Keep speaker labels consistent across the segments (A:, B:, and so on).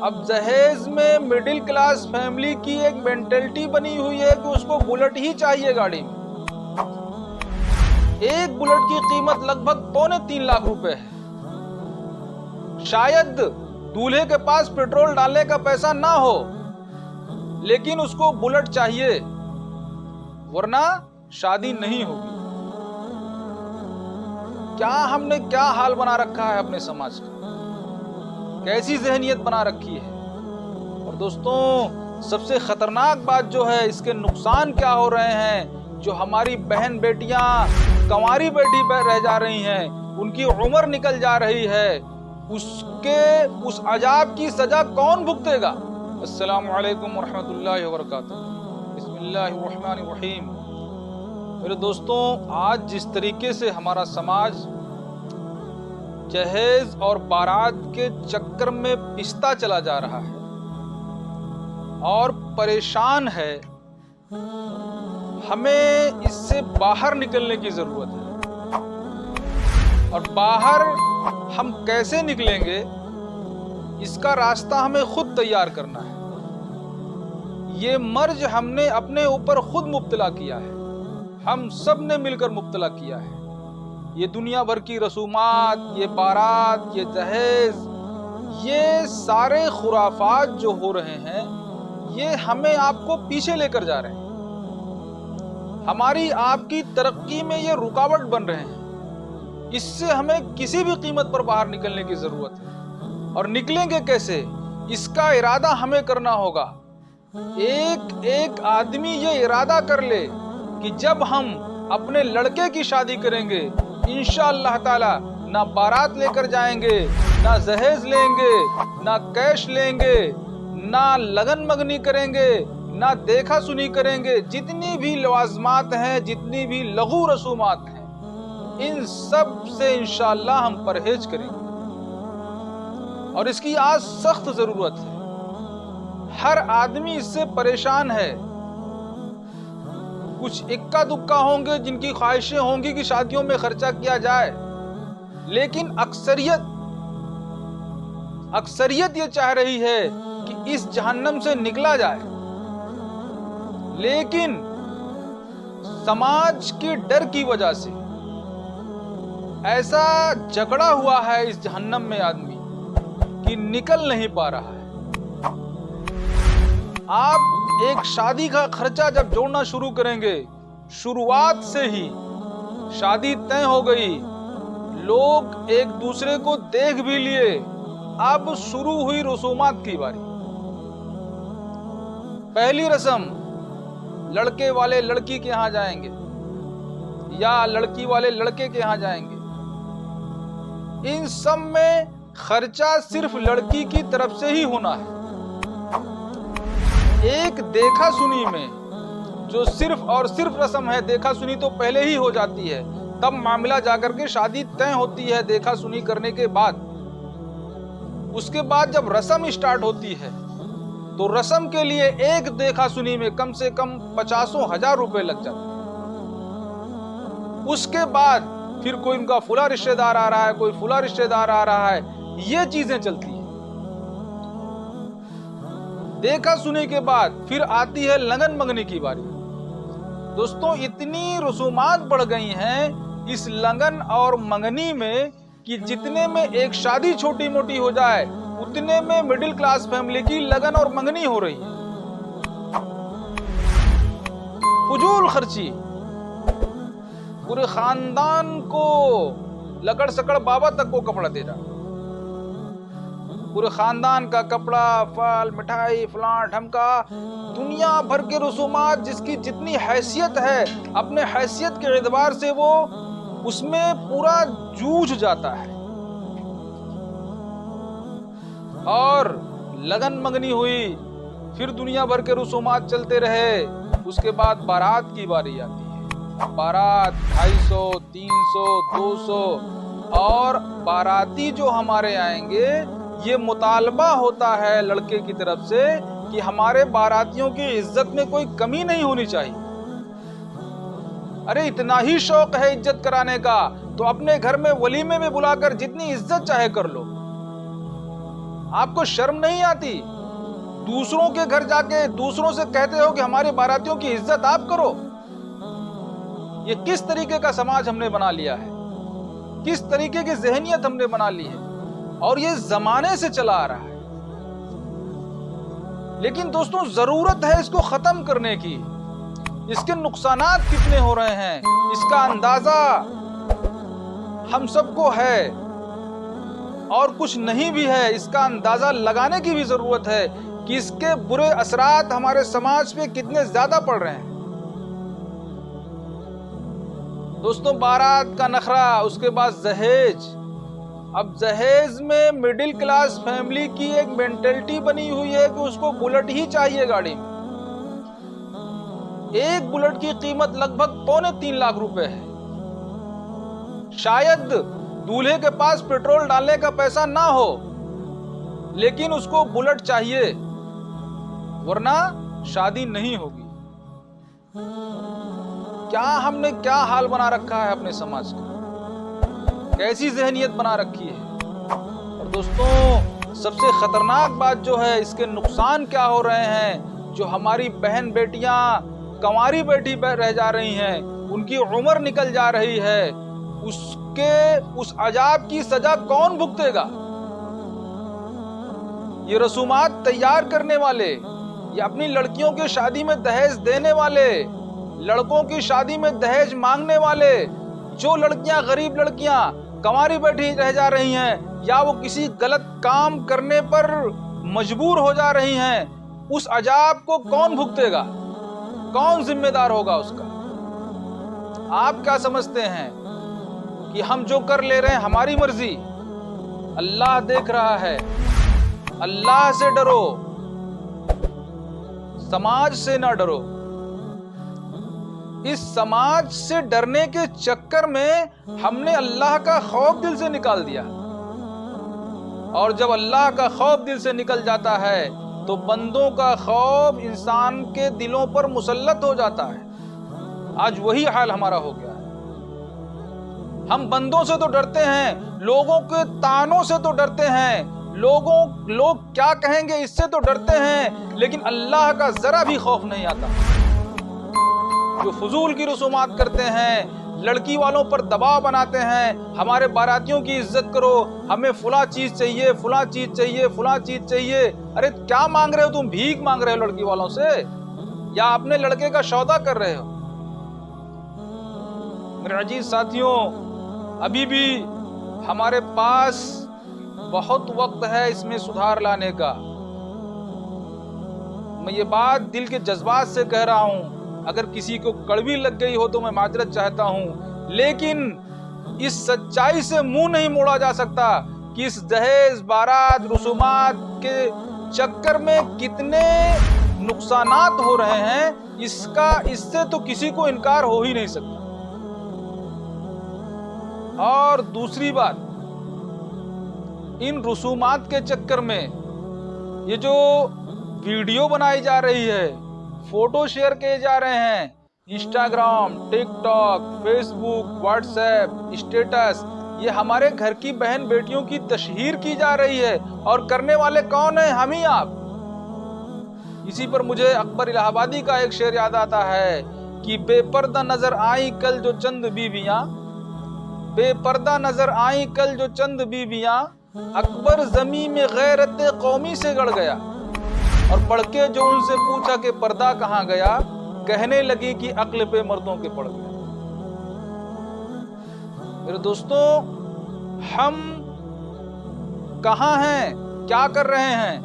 A: अब दहेज में मिडिल क्लास फैमिली की एक मेंटेलिटी बनी हुई है कि उसको बुलेट ही चाहिए गाड़ी में। एक बुलेट की कीमत लगभग 2.25 लाख रुपए है। शायद दूल्हे के पास पेट्रोल डालने का पैसा ना हो, लेकिन उसको बुलेट चाहिए, वरना शादी नहीं होगी। हमने क्या हाल बना रखा है अपने समाज का, कैसी जहनियत बना रखी है। और दोस्तों, सबसे खतरनाक बात जो है, इसके नुकसान क्या हो रहे हैं। जो हमारी बहन बेटियां कंवारी बेटी पर रह जा रही हैं, उनकी उम्र निकल जा रही है, उस अजाब की सजा कौन भुगतेगा। अस्सलामु अलैकुम वरहमतुल्लाहि वबरकातुहू। बिस्मिल्लाहिर्रहमानिर्रहीम। मेरे दोस्तों, आज जिस तरीके से हमारा समाज जहेज और बारात के चक्कर में पिसता चला जा रहा है और परेशान है, हमें इससे बाहर निकलने की जरूरत है। और बाहर हम कैसे निकलेंगे, इसका रास्ता हमें खुद तैयार करना है। ये मर्ज हमने अपने ऊपर खुद मुब्तला किया है, हम सब ने मिलकर मुब्तला किया है। ये दुनिया भर की रसूमात, ये बारात, ये दहेज, ये सारे खुराफात जो हो रहे हैं, ये हमें आपको पीछे लेकर जा रहे हैं। हमारी आपकी तरक्की में ये रुकावट बन रहे हैं। इससे हमें किसी भी कीमत पर बाहर निकलने की जरूरत है। और निकलेंगे कैसे, इसका इरादा हमें करना होगा। एक एक आदमी ये इरादा कर ले कि जब हम अपने लड़के की शादी करेंगे, इंशाअल्लाह ताला ना बारात लेकर जाएंगे, ना जहेज लेंगे, ना कैश लेंगे, ना लगन मगनी करेंगे, ना देखा सुनी करेंगे। जितनी भी लवाजमात हैं, जितनी भी लघु रसूमात हैं, इन सब से इंशाअल्लाह हम परहेज करेंगे। और इसकी आज सख्त जरूरत है। हर आदमी इससे परेशान है। कुछ इक्का दुक्का होंगे जिनकी ख्वाहिशें होंगी कि शादियों में खर्चा किया जाए, लेकिन अक्सरियत ये चाह रही है कि इस जहन्नम से निकला जाए। लेकिन समाज के डर की वजह से ऐसा जकड़ा हुआ है इस जहन्नम में आदमी कि निकल नहीं पा रहा है। आप एक शादी का खर्चा जब जोड़ना शुरू करेंगे, शुरुआत से ही शादी तय हो गई, लोग एक दूसरे को देख भी लिए, अब शुरू हुई रसूमात की बारी। पहली रस्म, लड़के वाले लड़की के यहां जाएंगे या लड़की वाले लड़के के यहां जाएंगे। इन सब में खर्चा सिर्फ लड़की की तरफ से ही होना है। एक देखा सुनी में जो सिर्फ और सिर्फ रस्म है, देखा सुनी तो पहले ही हो जाती है, तब मामला जाकर के शादी तय होती है देखा सुनी करने के बाद। उसके बाद जब रस्म स्टार्ट होती है, तो रस्म के लिए एक देखा सुनी में कम से कम 50,000 रुपए लग जाते हैं। उसके बाद फिर कोई उनका फुला रिश्तेदार आ रहा है, कोई फुला रिश्तेदार आ रहा है, ये चीजें चलती हैं। देखा सुनी के बाद फिर आती है लगन मंगनी की बारी। दोस्तों, इतनी रसूमात बढ़ गई हैं इस लगन और मंगनी में कि जितने में एक शादी छोटी मोटी हो जाए, उतने में मिडिल क्लास फैमिली की लगन और मंगनी हो रही है। फजूल खर्ची, पूरे खानदान को लकड़ सकड़ बाबा तक को कपड़ा दे रहा, पूरे खानदान का कपड़ा, फल, मिठाई, फलां ढमका, दुनिया भर के रसूमात। जिसकी जितनी हैसियत है, अपने हैसियत के एतबार से वो उसमें पूरा जूझ जाता है। और लगन मंगनी हुई, फिर दुनिया भर के रसूमात चलते रहे। उसके बाद बारात की बारी आती है। बारात 250, 300, 200, और बाराती जो हमारे आएंगे, ये मुतालबा होता है लड़के की तरफ से कि हमारे बारातियों की इज्जत में कोई कमी नहीं होनी चाहिए। अरे इतना ही शौक है इज्जत कराने का, तो अपने घर में वलीमे में बुलाकर जितनी इज्जत चाहे कर लो। आपको शर्म नहीं आती? दूसरों के घर जाके दूसरों से कहते हो कि हमारे बारातियों की इज्जत आप करो। ये किस तरीके का समाज हमने बना लिया है, किस तरीके की ज़हनियत हमने बना ली है, और ये जमाने से चला आ रहा है। लेकिन दोस्तों, जरूरत है इसको खत्म करने की। इसके नुकसानात कितने हो रहे हैं इसका अंदाजा हम सबको है, और कुछ नहीं भी है इसका अंदाजा लगाने की भी जरूरत है कि इसके बुरे असरात हमारे समाज पे कितने ज्यादा पड़ रहे हैं। दोस्तों, बारात का नखरा, उसके बाद दहेज। अब दहेज में मिडिल क्लास फैमिली की एक मेंटेलिटी बनी हुई है कि उसको बुलेट ही चाहिए गाड़ी में। एक बुलेट की कीमत लगभग 2.25 लाख रुपए है। शायद दूल्हे के पास पेट्रोल डालने का पैसा ना हो, लेकिन उसको बुलेट चाहिए, वरना शादी नहीं होगी। क्या हमने क्या हाल बना रखा है अपने समाज का, कैसी ज़हनियत बना रखी है। और दोस्तों, सबसे खतरनाक बात जो है, इसके नुकसान क्या हो रहे हैं। जो हमारी बहन बेटियां कंवारी बैठी रह जा रही हैं, उनकी उम्र निकल जा रही है, उस अजाब की सजा कौन भुगतेगा? ये रसूमात तैयार करने वाले, ये अपनी लड़कियों की शादी में दहेज देने वाले, लड़कों की शादी में दहेज मांगने वाले, जो लड़कियां, गरीब लड़कियां कंवारी बैठी रह जा रही हैं, या वो किसी गलत काम करने पर मजबूर हो जा रही हैं, उस अजाब को कौन भुगतेगा? कौन जिम्मेदार होगा उसका? आप क्या समझते हैं कि हम जो कर ले रहे हैं हमारी मर्जी? अल्लाह देख रहा है। अल्लाह से डरो, समाज से ना डरो। इस समाज से डरने के चक्कर में हमने अल्लाह का खौफ दिल से निकाल दिया, और जब अल्लाह का खौफ दिल से निकल जाता है तो बंदों का खौफ इंसान के दिलों पर मुसल्लत हो जाता है। आज वही हाल हमारा हो गया है। हम बंदों से तो डरते हैं, लोगों के तानों से तो डरते हैं, लोग क्या कहेंगे इससे तो डरते हैं, लेकिन अल्लाह का जरा भी खौफ नहीं आता। जो फजूल की रसूमात करते हैं, लड़की वालों पर दबाव बनाते हैं, हमारे बारातियों की इज्जत करो, हमें फुला चीज चाहिए, फुला चीज चाहिए, फुला चीज चाहिए। अरे क्या मांग रहे हो तुम? भीख मांग रहे हो लड़की वालों से, या अपने लड़के का सौदा कर रहे हो? मेरे अजीज साथियों, अभी भी हमारे पास बहुत वक्त है इसमें सुधार लाने का। मैं ये बात दिल के जज्बात से कह रहा हूं। अगर किसी को कड़वी लग गई हो तो मैं माजरत चाहता हूं, लेकिन इस सच्चाई से मुंह नहीं मोड़ा जा सकता कि इस दहेज, बारात, रसूमात के चक्कर में कितने नुकसानात हो रहे हैं, इससे तो किसी को इनकार हो ही नहीं सकता। और दूसरी बात, इन रसूमात के चक्कर में ये जो वीडियो बनाई जा रही है, फोटो शेयर किए जा रहे हैं, Instagram, TikTok, Facebook, WhatsApp, status, ये हमारे घर की बहन बेटियों की तशहीर की जा रही है। और करने वाले कौन है? हम ही आप। इसी पर मुझे अकबर इलाहाबादी का एक शेर याद आता है कि बेपर्दा नजर आई कल जो चंद बीबियां, बेपर्दा नजर आई कल जो चंद बीबियां, अकबर जमी में गैरत कौमी से गड़ गया। और पढ़ के जो उनसे पूछा कि पर्दा कहाँ गया, कहने लगी कि अक्ल पे मर्दों के पड़ गया। मेरे दोस्तों, हम कहाँ हैं? क्या कर रहे हैं?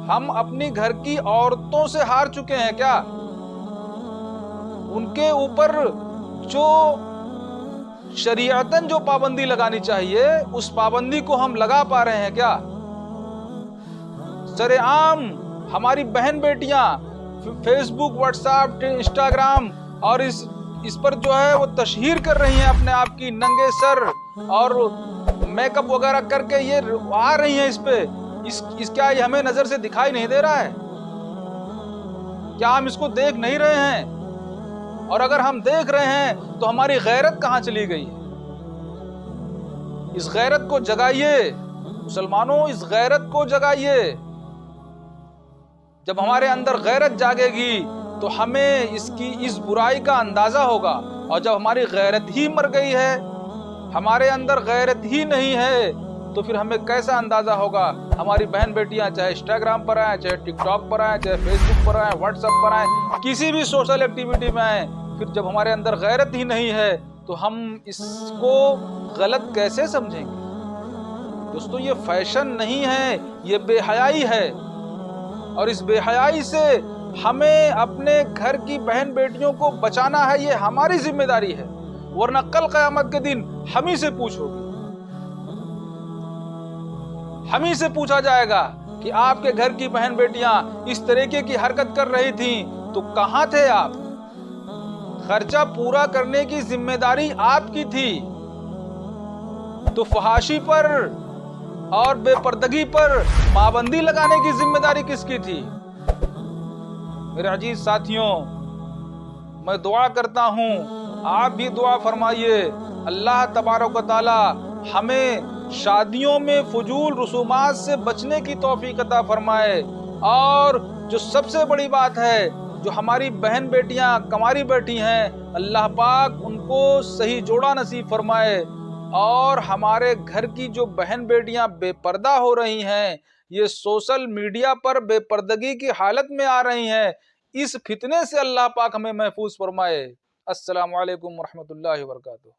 A: हम अपनी घर की औरतों से हार चुके हैं क्या? उनके ऊपर जो शरीयतन जो पाबंदी लगानी चाहिए, उस पाबंदी को हम लगा पा रहे हैं क्या? सरेआम हमारी बहन बेटियां फेसबुक, व्हाट्सएप, इंस्टाग्राम और इस पर जो है वो तशहीर कर रही हैं अपने आप की, नंगे सर और मेकअप वगैरह करके ये आ रही हैं इस पे। क्या ये हमें नजर से दिखाई नहीं दे रहा है? क्या हम इसको देख नहीं रहे हैं? और अगर हम देख रहे हैं तो हमारी गैरत कहां चली गई? इस गैरत को जगाइए, मुसलमानों, इस गैरत को जगाइए। जब हमारे अंदर गैरत जागेगी तो हमें इस बुराई का अंदाजा होगा। और जब हमारी गैरत ही मर गई है, हमारे अंदर गैरत ही नहीं है, तो फिर हमें कैसा अंदाजा होगा? हमारी बहन बेटियां चाहे इंस्टाग्राम पर आए, चाहे टिकटॉक पर आए, चाहे फेसबुक पर आए, व्हाट्सएप पर आए, किसी भी सोशल एक्टिविटी में आए, फिर जब हमारे अंदर गैरत ही नहीं है तो हम इसको गलत कैसे समझेंगे? दोस्तों, ये फैशन नहीं है, ये बेहयाई है। और इस बेहयाई से हमें अपने घर की बहन बेटियों को बचाना है, ये हमारी जिम्मेदारी है, वरना कल क़यामत के दिन हम ही से पूछ होगी। हम ही से पूछा जाएगा कि आपके घर की बहन बेटियां इस तरीके की हरकत कर रही थी तो कहां थे आप? खर्चा पूरा करने की जिम्मेदारी आपकी थी, तो फहाशी पर और बेपर्दगी पर पाबंदी लगाने की जिम्मेदारी किसकी थी? मेरे अजीज साथियों, मैं दुआ करता हूं, आप भी दुआ फरमाइए, अल्लाह तबारक व तआला हमें शादियों में फजूल रसूमात से बचने की तौफीक अता फरमाए। और जो सबसे बड़ी बात है, जो हमारी बहन बेटियां कमारी बैठी हैं, अल्लाह पाक उनको सही जोड़ा नसीब फरमाए। और हमारे घर की जो बहन बेटियां बेपर्दा हो रही हैं, ये सोशल मीडिया पर बेपर्दगी की हालत में आ रही हैं, इस फितने से अल्लाह पाक हमें महफूज फरमाए। अस्सलामु अलैकुम वरहमतुल्लाहि वबरकातुहू।